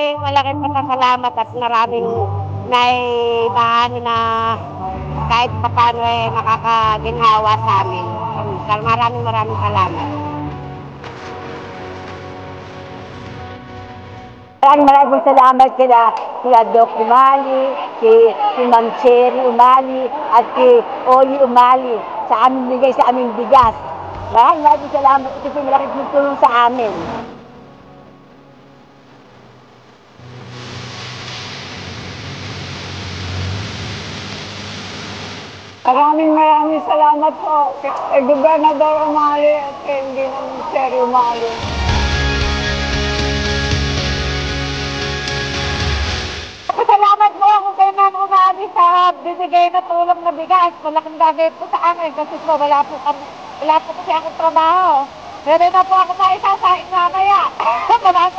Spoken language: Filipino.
ay malaking pasasalamat at maraming naibahan na kahit papaano ay nakakaginhawa sa amin. Maraming salamat. Maraming salamat kila Doc Umali, si Ma'am Cherry Umali, at si Oli Umali sa aming bigay sa aming bigas. Maraming salamat. Ito po malaking tulong sa amin. Maraming salamat po kay Gobernador Umali at kay Cherry Umali. Salamat po ako kay Ma'am Umali sa binigay na tulong na bigas. Malaking bagay po sa amin kasi po wala po kasi akong trabaho. Pwede na po ako maisasahin mamaya. Maraming